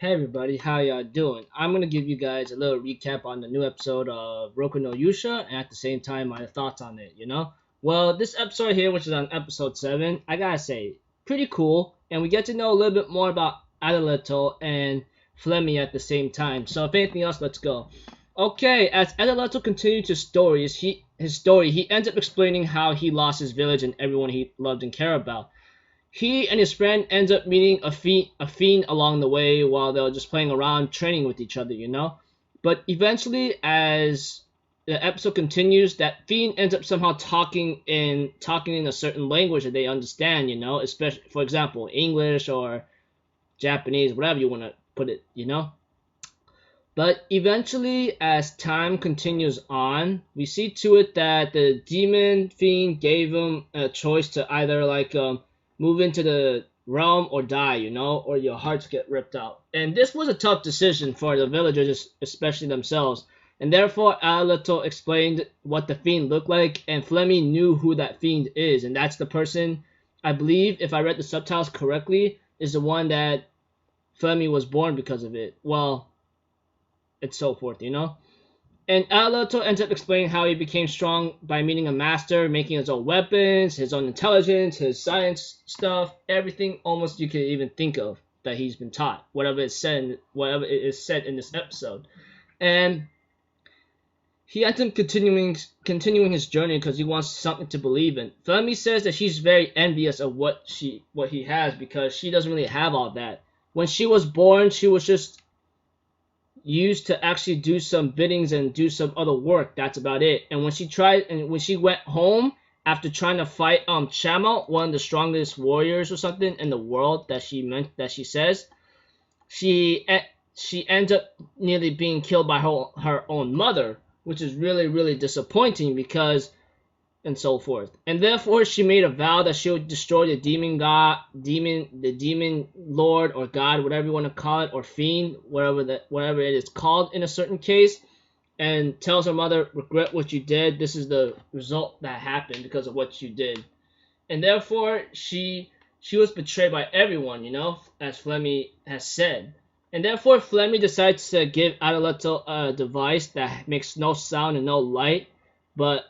Hey everybody, how y'all doing? I'm gonna give you guys a little recap on the new episode of Rokka no Yusha, and at the same time my thoughts on it. Well, this episode here, which is on episode 7, I gotta say, pretty cool, and we get to know a little bit more about Adeletto and Flemmy at the same time. So if anything else, let's go. Okay, as Adeletto continued his story, he ends up explaining how he lost his village and everyone he loved and cared about. He and his friend ends up meeting a fiend along the way while they're just playing around, training with each other. But eventually, as the episode continues, that fiend ends up somehow talking in a certain language that they understand. Especially, for example, English or Japanese, whatever you want to put it. But eventually, as time continues on, we see to it that the demon fiend gave him a choice to either move into the realm or die, or your hearts get ripped out. And this was a tough decision for the villagers, especially themselves. And therefore, Adeletto explained what the fiend looked like, and Flemmy knew who that fiend is. And that's the person, I believe, if I read the subtitles correctly, is the one that Flemmy was born because of it. Well, and so forth. And Adeletto ends up explaining how he became strong by meeting a master, making his own weapons, his own intelligence, his science stuff, everything almost you could even think of that he's been taught, whatever it is said in this episode. And he ends up continuing his journey because he wants something to believe in. Flemmy says that she's very envious of what he has because she doesn't really have all that. When she was born, she was just used to actually do some biddings and do some other work. That's about it. And when she went home after trying to fight Chamo, one of the strongest warriors or something in the world that she says, she ends up nearly being killed by her own mother, which is really, really disappointing because and so forth. And therefore she made a vow that she would destroy the demon lord or god, whatever you want to call it, or fiend, whatever it is called in a certain case, and tells her mother, regret what you did. This is the result that happened because of what you did. And therefore she was betrayed by everyone, as Flemmy has said. And therefore Flemmy decides to give Adeletto a device that makes no sound and no light, but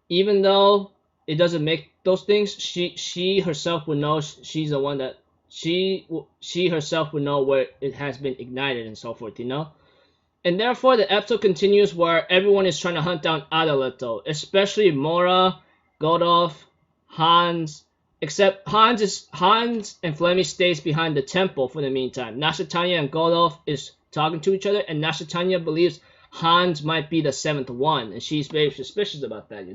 even though it doesn't make those things, she herself would know she's the one that she herself would know where it has been ignited and so forth. And therefore the episode continues where everyone is trying to hunt down Adeletto, especially Mora, Godolf, Hans, except Hans and Flemmy stays behind the temple for the meantime. Nashatanya and Godolf is talking to each other, and Nashatanya believes Hans might be the 7th one, and she's very suspicious about that,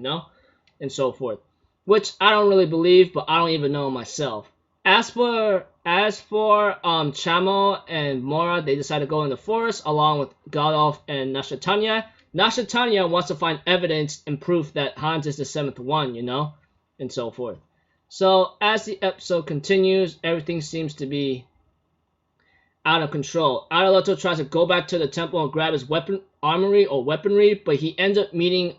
and so forth. Which I don't really believe, but I don't even know myself. As for Chamo and Mora, they decide to go in the forest along with Godolf and Nashatanya. Nashatanya wants to find evidence and proof that Hans is the 7th one, and so forth. So as the episode continues, everything seems to be out of control. Adeletto tries to go back to the temple and grab his weaponry, but he ends up meeting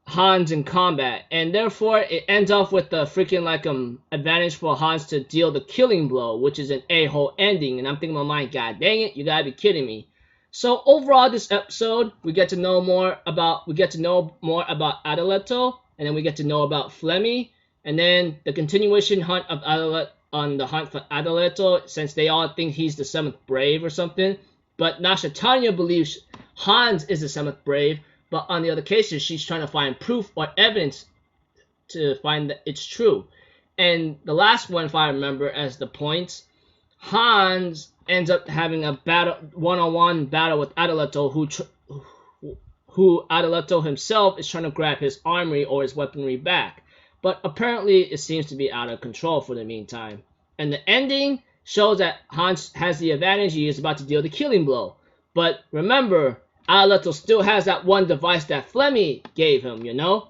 Hans in combat, and therefore it ends off with the freaking advantage for Hans to deal the killing blow, which is an a-hole ending. And I'm thinking in my mind, god dang it, you gotta be kidding me. So overall, this episode we get to know more about Adeletto, and then we get to know about Flemmy, and then the continuation hunt of Adeletto. On the hunt for Adeletto, since they all think he's the 7th brave or something. But Nashatanya believes Hans is the 7th brave, but on the other cases, she's trying to find proof or evidence to find that it's true. And the last one, if I remember as the points, Hans ends up having a one-on-one battle with Adeletto, who Adeletto himself is trying to grab his armory or his weaponry back. But apparently it seems to be out of control for the meantime. And the ending shows that Hans has the advantage. He is about to deal the killing blow. But remember, Adeletto still has that one device that Flemmy gave him,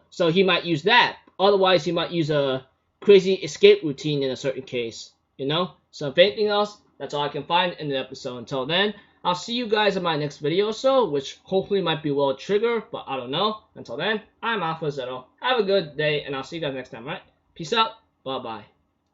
So he might use that. Otherwise, he might use a crazy escape routine in a certain case, So if anything else, that's all I can find in the episode. Until then, I'll see you guys in my next video or so, which hopefully might be World Trigger, but I don't know. Until then, I'm Alpha Zero. Have a good day, and I'll see you guys next time, right? Peace out. Bye-bye.